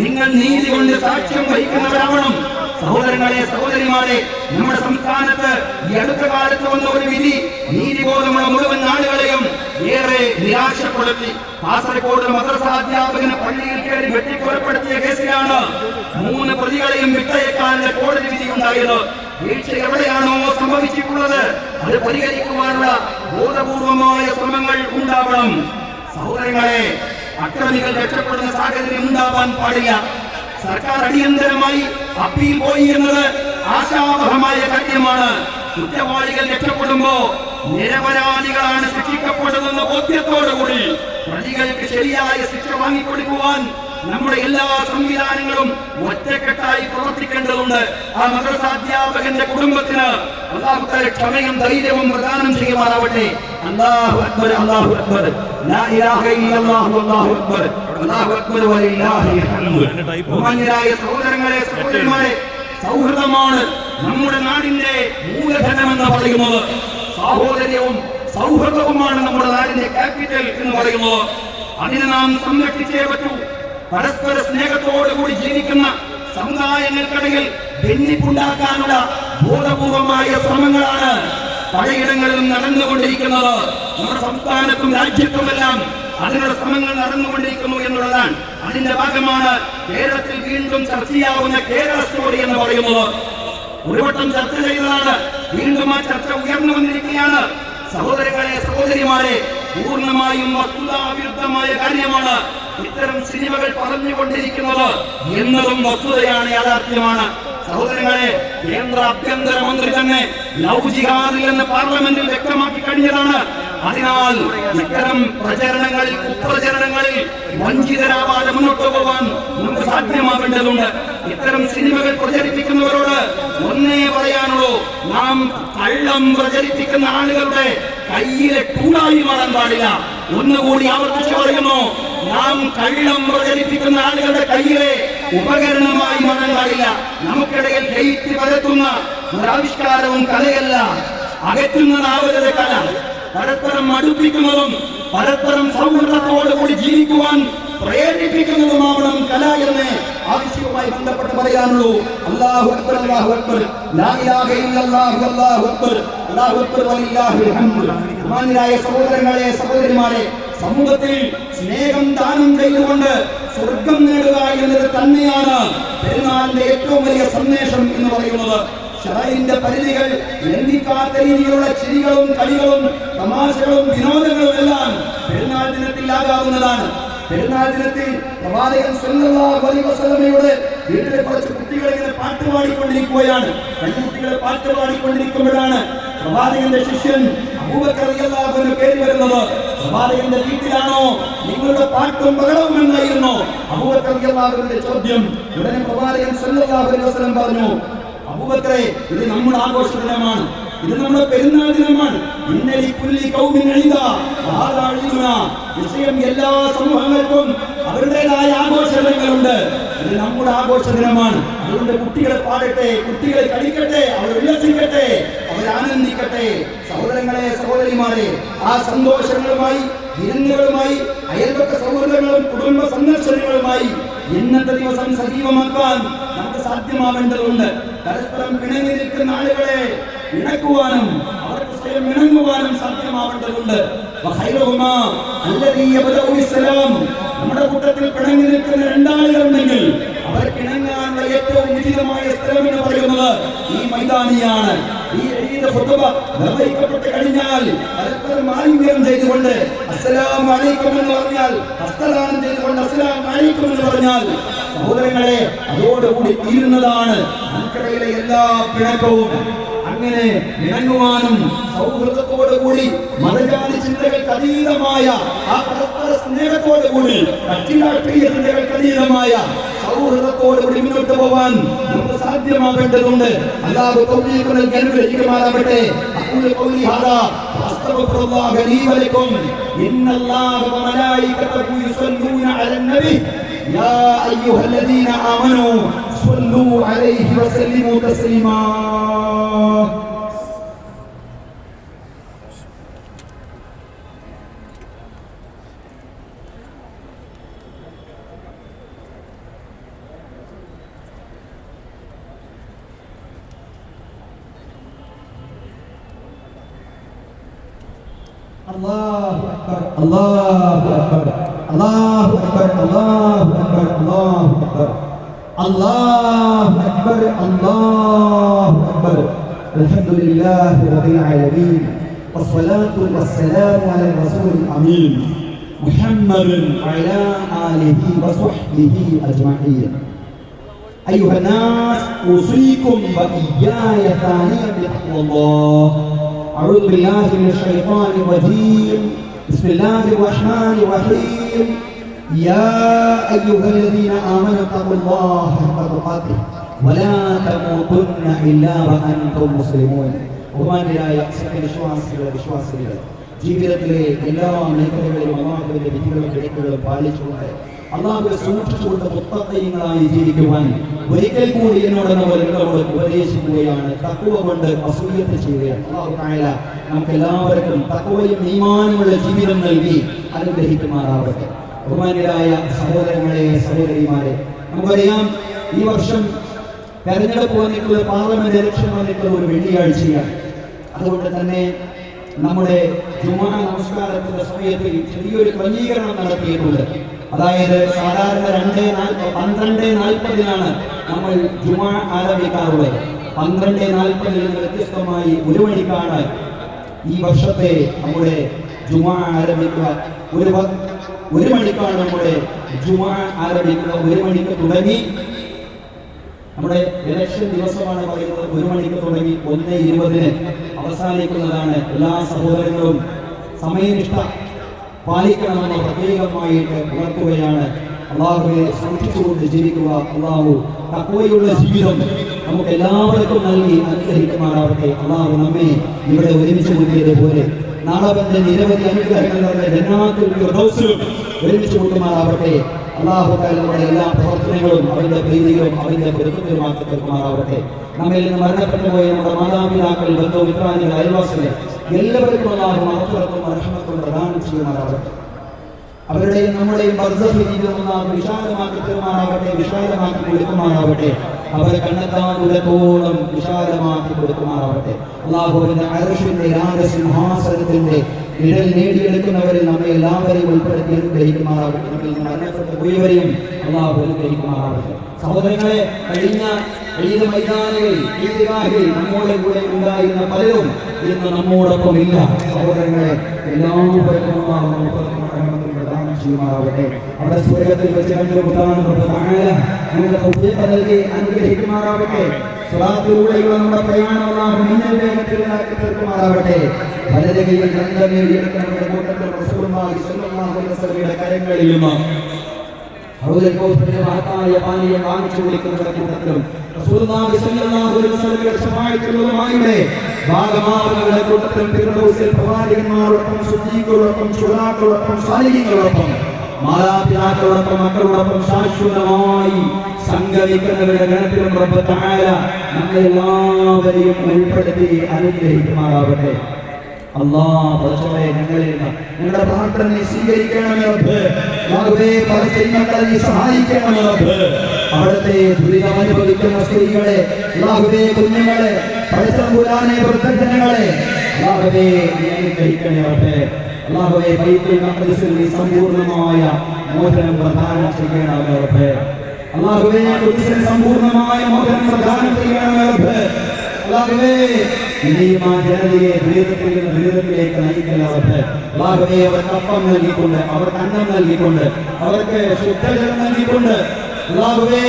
നിങ്ങൾ നീതി കൊണ്ട് സാക്ഷ്യം വഹിക്കുന്നവരാവണം. സഹോദരങ്ങളെ, സഹോദരിമാരെ, നമ്മുടെ സംസ്ഥാനത്ത് ഈ അടുത്ത കാലത്ത് വന്ന ഒരു വിധി നീതിബോധമുള്ള മുഴുവൻ ആളുകളെയും ഏറെ നിരാശപ്പെടുത്തി. കാസർഗോഡ് മദ്രസ അധ്യാപകനെ പള്ളിയിൽ കയറി വെട്ടിക്കൊലപ്പെടുത്തിയ കേസിലാണ് 3 പ്രതികളെയും വിട്ടയക്കാനുള്ള കോടതി വിധി ഉണ്ടായത്. വീഴ്ച എവിടെയാണോ സംഭവിച്ചിട്ടുള്ളത് അത് പരിഹരിക്കുവാനുള്ള ബോധപൂർവമായ ശ്രമങ്ങൾ ഉണ്ടാവണം. സഹോദരങ്ങളെ, അക്രമികൾ രക്ഷപ്പെടുന്ന സാഹചര്യം ഉണ്ടാവാൻ പാടില്ല. സർക്കാർ അടിയന്തരമായി അപ്പീൽ പോയി എന്നത് ആശാവഹമായ കാര്യമാണ്. കുറ്റവാളികൾ രക്ഷപ്പെടുമ്പോ നിരപരാധികളാണ് ശിക്ഷിക്കപ്പെടുന്ന ബോധ്യത്തോടുകൂടി പ്രതികൾക്ക് ശരിയായ ശിക്ഷ വാങ്ങിക്കൊടുക്കുവാൻ നമ്മുടെ എല്ലാ സംവിധാനങ്ങളും ഒറ്റക്കെട്ടായി പ്രവർത്തിക്കേണ്ടതുണ്ട്. ആ മദ്രസാധ്യാപകന്റെ കുടുംബത്തിന് അല്ലാഹു തആല ക്ഷമയും ധൈര്യവും പ്രദാനം ചെയ്യുമാറാവട്ടെ. അല്ലാഹു അക്ബർ, അല്ലാഹു അക്ബർ, ലാ ഇലാഹ ഇല്ലല്ലാഹു അല്ലാഹു അക്ബർ, അല്ലാഹു അക്ബർ വലില്ലാഹിൽ ഹംദ്. ബഹുമാന്യരായ സഹോദരങ്ങളെ, സഹോദരിമാരെ, സൗഹൃദമാണ് നമ്മുടെ നാടിന്റെ മൂലധനമെന്ന് പറയുന്നത്. സാഹോദര്യവും സൗഹൃദവുമാണ് നമ്മുടെ നാടിന്റെ ക്യാപിറ്റൽ എന്ന് പറയുന്നത്. അതിനെ നാം സംരക്ഷിച്ചേ പറ്റൂ. പരസ്പര സ്നേഹത്തോടുകൂടി ജീവിക്കുന്ന സമുദായങ്ങൾക്കിടയിൽ ഭിന്നിപ്പുണ്ടാക്കാനുള്ള ബോധപൂർവമായ ശ്രമങ്ങളാണ് പലയിടങ്ങളിലും നടന്നുകൊണ്ടിരിക്കുന്നത്. നമ്മുടെ സംസ്ഥാനത്തും രാജ്യത്തുമെല്ലാം അതിനുള്ള ശ്രമങ്ങൾ നടന്നുകൊണ്ടിരിക്കുന്നു എന്നുള്ളതാണ്. അതിന്റെ ഭാഗമാണ് കേരളത്തിൽ വീണ്ടും ചർച്ചയാവുന്ന കേരള സ്റ്റോറി എന്ന് പറയുന്നത്. ഒരു വട്ടം ചർച്ച ചെയ്തതാണ്, വീണ്ടും ആ ചർച്ച ഉയർന്നു വന്നിരിക്കുകയാണ്. സഹോദരങ്ങളെ, സഹോദരിമാരെ, പൂർണ്ണമായും വസ്തുതാവിരുദ്ധമായ കാര്യമാണ് ഇത്തരം സിനിമകൾ പറഞ്ഞുകൊണ്ടിരിക്കുന്നത് എന്നതും വസ്തുതയാണ്, യാഥാർത്ഥ്യമാണ്. സഹോദരങ്ങളെ, കേന്ദ്ര ആഭ്യന്തര മന്ത്രി തന്നെ ലവ് ജിഹാദിൽ എന്ന് പാർലമെന്റിൽ വ്യക്തമാക്കി കഴിഞ്ഞതാണ്. അതിനാൽ ഇത്തരം പ്രചരണങ്ങളിൽ, കുപ്രചരണങ്ങളിൽ വഞ്ചിതരാവാതെ മുന്നോട്ട് പോകാൻ നമുക്ക് സാധ്യമാവേണ്ടതുണ്ട്. ഇത്തരം സിനിമകൾ പ്രചരിപ്പിക്കുന്നവരോട് ഒന്നേ പറയാനുള്ളൂ, നാം കള്ളം പ്രചരിപ്പിക്കുന്ന ആളുകളുടെ കയ്യിലെ ടൂളായി മാറാൻ പാടില്ല. ഒന്നുകൂടി ആവർത്തിച്ച് പറയുന്നു, നാം കള്ളം പ്രചരിപ്പിക്കുന്ന ആളുകളുടെ കയ്യിലെ ഉപകരണമായി മാറാൻ പാടില്ല. നമുക്കിടയിൽ ഹെയ്റ്റ് പരത്തുന്ന ഒരാവിഷ്കാരവും കലയല്ല, അകറ്റുന്നതാവരുത് കല. പരസ്പരം അടുപ്പിക്കുന്നതും പരസ്പരം സൗഹൃദത്തോടുകൂടി ജീവിക്കുവാൻ പ്രേരിപ്പിക്കുന്നതുമാവണം കല എന്ന് ആവശ്യവുമായി ബന്ധപ്പെട്ട് പറയാനുള്ളൂ. അല്ലാഹു അക്ബർ, അല്ലാഹു അക്ബർ, ലാ ഇലാഹ ഇല്ലല്ലാഹു അല്ലാഹു അക്ബർ, അല്ലാഹു അക്ബർ വലില്ലാഹിൽ ഹംദ്. ബഹുമാന്യരായ സഹോദരങ്ങളെ, സഹോദരിമാരെ, സമൂഹത്തിൽ സ്നേഹം ദാനം ചെയ്തുകൊണ്ട് സ്വർഗം നേടുക എന്നത് തന്നെയാണ് പെരുന്നാളിന്റെ ഏറ്റവും വലിയ സന്ദേശം എന്ന് പറയുന്നത്. ശറഇന്റെ പരിധികൾ ലംഘിക്കാത്ത രീതിയിലുള്ള ചിരികളും കളികളും തമാശകളും വിനോദങ്ങളും എല്ലാം പെരുന്നാൾ ദിനത്തിൽ ആകാവുന്നതാണ്. പെരുന്നാൾ ദിനത്തിൽ പ്രവാചകൻ സല്ലല്ലാഹു അലൈഹി വസല്ലമയുടെ വീട്ടിലെ കുറച്ച് കുട്ടികൾ ഇങ്ങനെ പാട്ട് പാടിക്കൊണ്ടിരിക്കുകയാണ്. പെൺകുട്ടികളെ പാട്ട് പാടിക്കൊണ്ടിരിക്കുമ്പോഴാണ് പ്രവാചകന്റെ ശിഷ്യൻ അബൂബക്കർ റളിയല്ലാഹു അൻഹു കയറി വരുന്നത്. പ്രവാചകന്റെ വീട്ടിലാണോ നിങ്ങളുടെ പാട്ടും ബഹളവും എന്നായിരുന്നു അബൂബക്കർ റളിയല്ലാഹു അൻഹുവിന്റെ ചോദ്യം. ഉടനെ പ്രവാചകൻ സല്ലല്ലാഹു അലൈഹി വസല്ലം പറഞ്ഞു, അബൂബക്കറെ, ഇത് നമ്മുടെ ആഘോഷ ദിനമാണ്, ഇത് നമ്മുടെ പെരുന്നാൾ ദിനമാണ്. ഇന്നലി കുല്ലി ഖൗമിൻ ഈദാ വഹാദാ ഈദുനാ. നിശ്ചയം എല്ലാ സമൂഹങ്ങൾക്കും അവരുടേതായ ആഘോഷങ്ങളുണ്ട്. ഇത് നമ്മുടെ ആഘോഷ ദിനമാണ്. അതുകൊണ്ട് കുട്ടികളെ പാടട്ടെ, കുട്ടികളെ കളിക്കട്ടെ, അവർ ഉല്ലസിക്കട്ടെ, അവർ ആനന്ദിക്കട്ടെ. സഹോദരങ്ങളെ, സഹോദരിമാരെ, ആ സന്തോഷങ്ങളുമായി, വിരുന്നുകളുമായി, അയൽപക്ക സൗഹൃദങ്ങളും കുടുംബ സന്ദർശനങ്ങളുമായി ഇന്നത്തെ ദിവസം സജീവമാക്കാൻ നമുക്ക് സാധ്യമാവേണ്ടതുണ്ട്. പരസ്പരം പിണങ്ങി നിൽക്കുന്ന ആളുകളെ ഇണക്കുവാനും അവർക്ക് സ്വയം ഇണങ്ങുവാനും സാധ്യമാവേണ്ടതുണ്ട്. നമ്മുടെ കൂട്ടത്തിൽ പിണങ്ങി നിൽക്കുന്ന രണ്ടാളുകളുണ്ടെങ്കിൽ അവർക്ക് ഇണങ്ങാനുള്ള ഏറ്റവും ഉചിതമായ സ്ഥലം എന്ന് പറയുന്നത് ഈ മൈതാനിയാണ്. ഈ ഈദ് ഖുതുബ നിർവഹിക്കപ്പെട്ട് കഴിഞ്ഞാൽ പരസ്പരം ആലിംഗനം ചെയ്തുകൊണ്ട് അസ്സലാമു അലൈക്കും എന്ന് പറഞ്ഞാൽ, ഹസ്തദാനം ചെയ്തുകൊണ്ട് അസ്സലാമു അലൈക്കും എന്ന് പറഞ്ഞാൽ, സഹോദരങ്ങളെ, അതോടുകൂടി തീരുന്നതാണ് നമുക്കിടയിലെ എല്ലാ പിണക്കവും. അങ്ങനെ ഇണങ്ങുവാനും സൗഹൃദത്തോടുകൂടി മതജാതി ചിന്തകൾക്ക് അതീതമായ ആ പരസ്പര സ്നേഹത്തോടുകൂടി കക്ഷി രാഷ്ട്രീയ ചിന്തകൾക്ക് അതീതമായ സൗഹൃദത്തോടുകൂടി മുന്നോട്ട് പോവാൻ നമുക്ക് സാധ്യമാവേണ്ടതുണ്ട്. അല്ലാഹു തൗഫീഖ് നൽകി അനുഗ്രഹിക്കുമാറാവട്ടെ. അഖൂലു ഖൗലി ഹാദാ വഅസ്തഗ്ഫിറുല്ലാഹ ലീ വലക്കും. ഇന്നല്ലാഹ വമലായികതഹു യുസല്ലൂന അലൻ നബി യാ അയ്യുഹല്ലദീന ആമനൂ സ്വല്ലൂ അലൈഹി വസല്ലിമു തസ്ലീമാ. അല്ലാഹു അക്ബർ അല്ലാഹു അക്ബർ അല്ലാഹു അക്ബർ അല്ലാഹു അക്ബർ അല്ലാഹു അക്ബർ അല്ലാഹു അക്ബർ അല്ലാഹു അക്ബർ. അൽഹംദുലില്ലാഹി റബ്ബിൽ ആലമീൻ വസ്സലാത്തു വസ്സലാമു അലാ റസൂലിൽ അമീൻ മുഹമ്മദിൻ വഅലാ ആലിഹി വസ്വഹ്ബിഹി അജ്മഈൻ. أيها الناس أوصيكم وإياي ثانيا بتقوى الله. أعوذ بالله من الشيطان الرجيم. بسم الله الرحمن الرحيم. يا أيها الذين آمنوا اتقوا الله حق تقاته ولا تموتن إلا وأنتم مسلمون. ബഹുമാന്യരായ വിശ്വാസികളെ, ജീവിതത്തിലെ എല്ലാ മേഖലകളിലും അല്ലാഹുവിന്റെ വിധികളും വിലക്കുകളും പാലിച്ചുകൊണ്ട് അല്ലാഹുവെ സൂക്ഷിച്ചുകൊണ്ട് മുത്തഖീങ്ങളായി ജീവിക്കുവാൻ ഒരിക്കൽ കൂടി എന്നോട് ഉപദേശിക്കുകയാണ്. തഖ്വ കൊണ്ട് വസിയ്യത്ത് ചെയ്യുകയാണ്. അല്ലാഹു തആല നമുക്ക് എല്ലാവർക്കും തഖ്വയും ഈമാനുമുള്ള ജീവിതം നൽകി അനുഗ്രഹിക്കുമാറാവട്ടെ. ബഹുമാന്യരായ സഹോദരങ്ങളെ, സഹോദരിമാരെ, നമുക്കറിയാം ഈ വർഷം തെരഞ്ഞെടുപ്പ് വന്നിട്ടുള്ള പാർലമെന്റ് ഇലക്ഷൻ വന്നിട്ടുള്ള ഒരു വെള്ളിയാഴ്ചയാണ്. അതുകൊണ്ട് തന്നെ നമ്മുടെ ജുമാ നമസ്കാരത്തിന്റെ സമയത്തിൽ ചെറിയൊരു ക്രമീകരണം നടത്തിയിട്ടുണ്ട്. അതായത് സാധാരണ 12:40 നമ്മൾ ജുമാ ആരംഭിക്കാറുള്ളത്. 12:40 നിന്ന് വ്യത്യസ്തമായി 1 മണിക്കാണ് ഈ വർഷത്തെ നമ്മുടെ ജുമാ ആരംഭിക്കുക. 1 മണിക്കാണ് നമ്മുടെ ജുമാ ആരംഭിക്കുക. 1 മണിക്ക് തുടങ്ങി നമ്മുടെ ഇലക്ഷൻ ദിവസമാണ് പറയുന്നത്. 1 മണിക്ക് തുടങ്ങി 1:20 അവസാനിക്കുന്നതാണ്. എല്ലാ സഹോദരങ്ങളും സമയനിഷ്ഠ പാലിക്കണമെന്ന് പ്രത്യേകമായിട്ട് ഉണർത്തുകയാണ്. അല്ലാഹുവെ സൂക്ഷിച്ചുകൊണ്ട് ജീവിക്കുക. അല്ലാഹു തഖ്വയുള്ള ജീവിതം നമുക്ക് എല്ലാവർക്കും നൽകി അനുഗ്രഹിക്കുമാറാവട്ടെ. അല്ലാഹു നമ്മെ ഇവിടെ ഒരുമിച്ച് കൂട്ടിയതുപോലെ നാളെ വന്ന് നിരവധി അനുഗ്രഹങ്ങളുടെ ജന്നാത്തുൽ ഫിർദൗസിലും ഒരുമിച്ച് കൂട്ടുമാറാവട്ടെ. അല്ലാഹു തആല നമ്മുടെ എല്ലാ പ്രവർത്തനങ്ങളും അവന്റെ പ്രീതിയിലും അവന്റെ പൊരുത്തത്തിലുമാക്കി തീർക്കുമാറാവട്ടെ. നമ്മിൽ നിന്ന് മരണപ്പെട്ടു പോയ നമ്മുടെ മാതാപിതാക്കൾ, ബന്ധുമിത്രാദികൾ, അയൽവാസികൾ എല്ലാവർക്കും അല്ലാഹു മഗ്ഫിറത്തും റഹ്മത്തും പ്രദാനം ചെയ്യുമാറാവട്ടെ. അവരുടെയും നമ്മുടെയും ബർസഖ് ജീവിതം അല്ലാഹു വിശാലമാക്കി തീർക്കുമാറാവട്ടെ, വിശാലമാക്കി കൊടുക്കുമാറാവട്ടെ. അവരെ കണ്ടെത്താൻ ദൂരത്തോളം വിശാലമാക്കി കൊടുക്കുമാറാവട്ടെ. അല്ലാഹുവിന്റെ അർശിന്റെ രാജസിംഹാസനത്തിന്റെ നിഴൽ നേടിയെടുക്കുന്നവരിൽ നമ്മെ എല്ലാവരെയും ഉൾപ്പെടുത്തി അനുഗ്രഹിക്കുമാറാവട്ടെ. നമ്മിൽ നിന്ന് മരണപ്പെട്ടു പോയവരെയും അല്ലാഹു അനുഗ്രഹിക്കുമാറാവട്ടെ. സഹോദരങ്ങളെ, കഴിഞ്ഞ ഈദ് മൈതാനികളിൽ ഈദ്ഗാഹിൽ നമ്മുടെ കൂടെ ഉണ്ടായിരുന്ന പലരും ഇന്ന് നമ്മോടൊപ്പം ഇല്ല. സഹോദരങ്ങളെ, എല്ലാവർക്കും പ്രദാനം ചെയ്യുമാറാവട്ടെ. അവിടെ സ്വർഗ്ഗത്തിൽ വെച്ച് കണ്ടുമുട്ടാൻ നമുക്ക് തൗഫീഖ് നൽകി അനുഗ്രഹിക്കുമാറാവട്ടെ. സ്വലാത്തിലൂടെയുള്ള നമ്മുടെ പ്രയാണം അല്ലാഹു മിന്നൽ വേഗത്തിൽ ആക്കി തീർക്കുമാറാവട്ടെ. വലത് കൈയിൽ ഗ്രന്ഥമേറിയെടുക്കുന്ന കൂട്ടത്തിൽ റസൂലുള്ളാഹി സ്വല്ലല്ലാഹു അലൈഹി വസല്ലമയുടെ കരങ്ങളിൽ നിന്ന് ഹൗദുൽ കൗസറിന്റെ മഹത്തായ പാനീയം വാങ്ങിച്ചു കുടിക്കുന്നവരുടെ കൂട്ടത്തിലും റസൂലുള്ളാഹി സ്വല്ലല്ലാഹു അലൈഹി വസല്ലമയുടെ ശഫാഅത്തുകളുടെ ഭാഗമാകുന്നവരുടെ കൂട്ടത്തിലും ഫിർദൗസിൽ പ്രവാചകന്മാരോടൊപ്പം, സുദ്ദീഖുകളോടൊപ്പം, ശുഹദാക്കളോടൊപ്പം, സാലിഹീങ്ങളോടൊപ്പം, മാതാപിതാക്കളോടൊപ്പം, മക്കളോടൊപ്പം ശാശ്വതമായി സംഗമിക്കുന്നവരുടെ ഗണത്തിലും റബ്ബ് തആല നമ്മളെല്ലാവരെയും ഉൾപ്പെടുത്തി അനുഗ്രഹിക്കുമാറാവട്ടെ. അല്ലാഹ് പടച്ചവനെ, ഞങ്ങളുടെ പ്രാർത്ഥനയെ സ്വീകരിക്കണമേ റബ്ബ്. അല്ലാഹുവേ, പലചിന്തകളെ നീ സഹായിക്കണമേ റബ്ബ്. അവിടുത്തെ ദുരിതം അനുഭവിക്കുന്ന സ്ത്രീകളെ, അല്ലാഹുവേ, കുഞ്ഞുങ്ങളെ, പടച്ചതമ്പുരാനെ, വൃദ്ധജനങ്ങളെ അല്ലാഹുവേ നീ അനുഗ്രഹിക്കണമേ റബ്ബേ. അല്ലാഹുവേ, ബൈത്തുൽ മഖ്ദിസിൽ നീ സമ്പൂർണ്ണമായ മോചനം പ്രദാനം ചെയ്യണമേ റബ്ബേ. അല്ലാഹുവേ, ഖുദ്സിൽ സമ്പൂർണ്ണമായ മോചനം പ്രദാനം ചെയ്യണമേ റബ്ബേ. അല്ലാഹുവേ, ജനതയെ ദുരിതത്തിൽ നിന്ന് ദുരിതത്തിലേക്ക് നയിക്കണമേ റബ്ബേ. അല്ലാഹുവേ, അവർക്ക് അപ്പം നൽകിക്കൊണ്ട്, അവർക്ക് അന്നം നൽകിക്കൊണ്ട്, അവർക്ക് ശുദ്ധജലം നൽകിക്കൊണ്ട്, അല്ലാഹുവേ,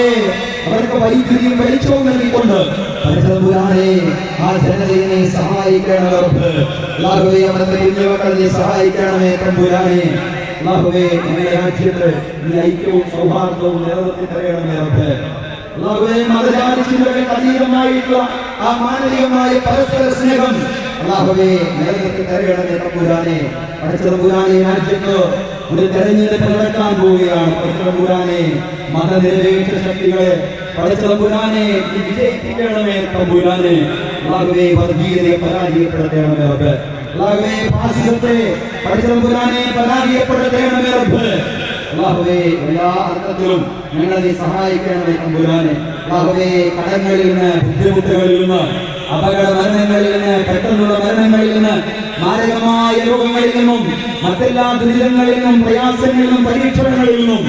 അവർക്ക് വൈദ്യുതിയും വെളിച്ചവും നൽകിക്കൊണ്ട് പരിശുദ്ധനെ ആ ജനതയെ സഹായിക്കണമേ റബ്ബേ. അല്ലാഹുവേ, അവരുടെ കുഞ്ഞുമക്കളെ സഹായിക്കണമേ തമ്പുരാനെ. അല്ലാഹുവേ, ഞങ്ങളുടെ രാജ്യത്ത് ഈ ഐക്യവും സൗഹാർദ്ദവും നിലനിർത്തി തരണമേ റബ്ബേ. അല്ലാഹുവേ, മതജാതി ചിന്തകൾക്ക് അതീതമായിട്ടുള്ള ആ മാനവികമായ പരസ്പര സ്നേഹം അല്ലാഹുവേ നിലനിർത്തി തരണമേ തമ്പുരാനെ. തമ്പുരാനെ, രാജ്യത്ത് ഒരു തെരഞ്ഞെടുപ്പ് നടക്കാൻ പോവുകയാണ്. തമ്പുരാനെ, മതനിരപേക്ഷ ശക്തികളെ പടച്ച തമ്പുരാനെ നീ വിജയിപ്പിക്കണമേ തമ്പുരാനെ. അല്ലാഹുവേ വർഗീയതയെ പരാജയപ്പെടുത്തണമേ റബ്ബേ. അല്ലാഹുവേ ഫാസിസത്തെ പടച്ച തമ്പുരാനെ പരാജയപ്പെടുത്തണമേ റബ്ബേ. അല്ലാഹുവേ എല്ലാ അർത്ഥത്തിലും ഞങ്ങളെ നീ സഹായിക്കണമേ തമ്പുരാനെ. അല്ലാഹുവേ കടങ്ങളിൽ നിന്ന്, ബുദ്ധിമുട്ടുകളിൽ നിന്ന്, അപകട മരണങ്ങളിൽ നിന്ന്, പെട്ടെന്നുള്ള മരണങ്ങളിൽ നിന്ന്, മാരകമായ രോഗങ്ങളിൽ നിന്നും, മറ്റെല്ലാ ദുരിതങ്ങളിൽ നിന്നും, പ്രയാസങ്ങളിൽ നിന്നും, പരീക്ഷണങ്ങളിൽ നിന്നും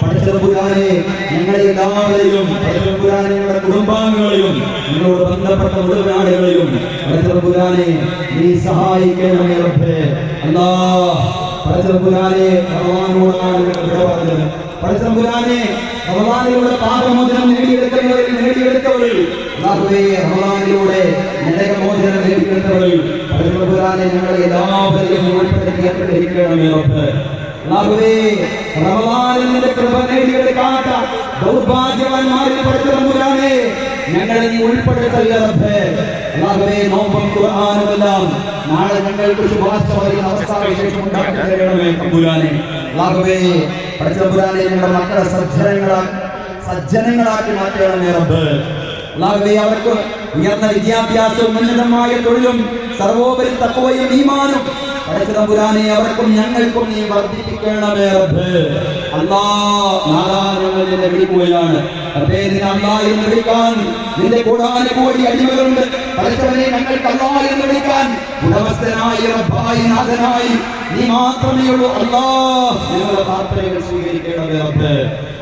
പടച്ച തമ്പുരാനെ ഞങ്ങളെ എല്ലാവരെയും, പടച്ച തമ്പുരാനെ ഞങ്ങളുടെ കുടുംബാംഗങ്ങളെയും, ഞങ്ങളോട് ബന്ധപ്പെട്ട മുഴുവൻ ആളുകളെയും പടച്ച തമ്പുരാനെ നീ സഹായിക്കണമേ റബ്ബേ. അല്ലാഹ് പടച്ച തമ്പുരാനെ റമളാനോടാണ് ഞങ്ങൾ വിട പറഞ്ഞത്. പടച്ച തമ്പുരാനെ റമളാനിലൂടെ പാപമോചനം നേടിയെടുത്തവരിൽ അല്ലാഹുവേ റമളാനിലൂടെ നരകമോചനം നേടിയെടുത്തവരിൽ പടച്ച തമ്പുരാനെ ഞങ്ങളെ എല്ലാവരെയും ഉൾപ്പെടുത്തി അനുഗ്രഹിക്കണമേ റബ്ബേ. അല്ലാഹുവേ റമളാനിൽ നിന്റെ കൃപ നേടിയെടുക്കാത്ത ദൗർഭാഗ്യവാന്മാരിൽ പടച്ച തമ്പുരാനെ ഞങ്ങളെ നീ ഉൾപ്പെടുത്തല്ല റബ്ബേ. അല്ലാഹുവേ നോമ്പും ഖുർആനുമെല്ലാം നാളെ ഞങ്ങൾക്ക് ശുപാർശ പറയുന്ന അവസ്ഥാവിശേഷം ഉണ്ടാക്കി തരണമേ തമ്പുരാനെ. അല്ലാഹുവേ പടച്ച തമ്പുരാനെ ഞങ്ങളുടെ മക്കളെ സജ്ജനങ്ങളാക്കി മാറ്റണമേ റബ്ബേ. അല്ലാഹുവേ അവർക്ക് ഉയർന്ന വിദ്യാഭ്യാസവും ഉന്നതമായ തൊഴിലും സർവോപരി തഖ്വയും ഈമാനും പടച്ച തമ്പുരാനെ അവർക്കും ഞങ്ങൾക്കും നീ വർദ്ധിപ്പിക്കണമേ റബ്ബേ. അല്ലാഹ് ഞങ്ങൾ നിന്നെ വിളിക്കുകയാണ് റബ്ബേ. നിന്നെ അല്ലാഹ് എന്ന് വിളിക്കാൻ നിന്റെ കോടാനുകോടി അടിമകളുണ്ട്. പടച്ചവനെ ഞങ്ങൾക്ക് അല്ലാഹ് എന്ന് വിളിക്കാൻ ഉടമസ്ഥനായി, റബ്ബായി, നാഥനായി നീ മാത്രമേ ഉള്ളൂ. അല്ലാഹ് ഞങ്ങളുടെ പ്രാർത്ഥനകൾ സ്വീകരിക്കണമേ റബ്ബേ.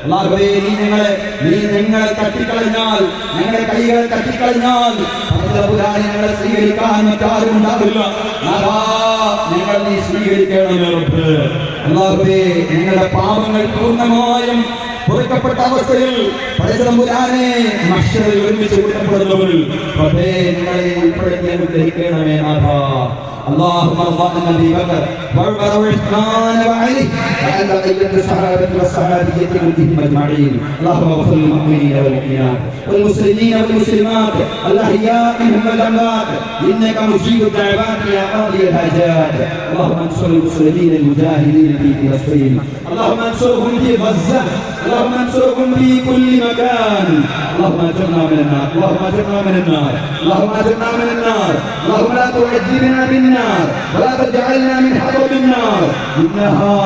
അല്ലാഹുവേ നീ ഞങ്ങളെ തട്ടിക്കളഞ്ഞാൽ, ഞങ്ങളുടെ കൈകൾ തട്ടിക്കളഞ്ഞാൽ പടച്ച തമ്പുരാനെ ഞങ്ങളെ സ്വീകരിക്കാൻ മറ്റാരും ഉണ്ടാവില്ല. ഞങ്ങൾ നീ സ്വീകരിക്കണമേ റബ്ബേ. അല്ലാഹുവേ ഞങ്ങളുടെ പാപങ്ങൾ പൂർണ്ണമായും പൊറുക്കപ്പെട്ട അവസ്ഥയിൽ പടച്ച തമ്പുരാനെ മഹ്ശറിൽ ഒരുമിച്ച് കൂട്ടപ്പെടുന്നവരിൽ റബ്ബേ ഞങ്ങളെ ഉൾപ്പെടുത്തി അനുഗ്രഹിക്കണമേ നാഥാ. اللهم ارض عن ابي بكر وعمر وعثمان وعلي وعن بقيه الصحابه والصحابيه كلهم اجمعين. اللهم اغفر للمؤمنين والمؤمنات والمسلمين والمسلمات الاحياء منهم والاموات انك مجيب الدعوات يا قاضي الحاجات. اللهم انصر المسلمين المجاهدين في فلسطين. اللهم انصرهم في غزه. اللهم انصرهم في كل مكان. اللهم اجرنا من النار. اللهم اجرنا من النار. اللهم اجرنا من النار. اللهم لا تعذبنا بالنار ولا تجعلنا من حطب النار. انها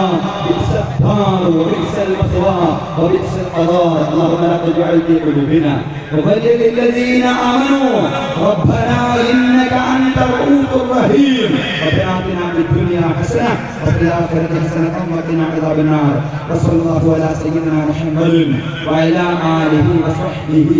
بئس الدار وبئس المثوى وبئس القرار. اللهم لا تجعل في قلوبنا وخلل للذين امنوا ربنا انك انت الرؤوف الرحيم. ربنا اتنا في الدنيا حسنه وفي الاخره حسنه وقنا عذاب النار. وصلى الله على سيدنا محمد وعلى اله وصحبه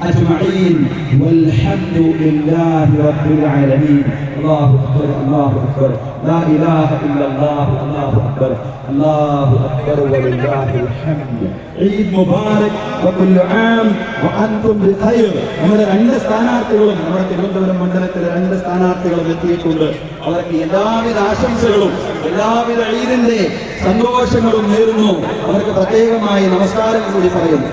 اجمعين والحمد لله رب العالمين. الله اكبر الله اكبر لا اله الا الله. الله اكبر الله اكبر ولله الحمد. عيد مبارك وكل عام وانتم بخير. നമ്മുടെ രണ്ട് സ്ഥാനാർത്ഥികളും നമ്മുടെ തിരുവനന്തപുരം മണ്ഡലത്തിലെ രണ്ട് സ്ഥാനാർത്ഥികളും എത്തിയിട്ടുണ്ട്. അവർക്ക് എല്ലാവിധ ആശംസകളും എല്ലാവിധ ഈദിന്റെ സന്തോഷങ്ങളും നേരുന്നു. അവർക്ക് പ്രത്യേകമായി നമസ്കാരം കൂടി പറയുന്നു.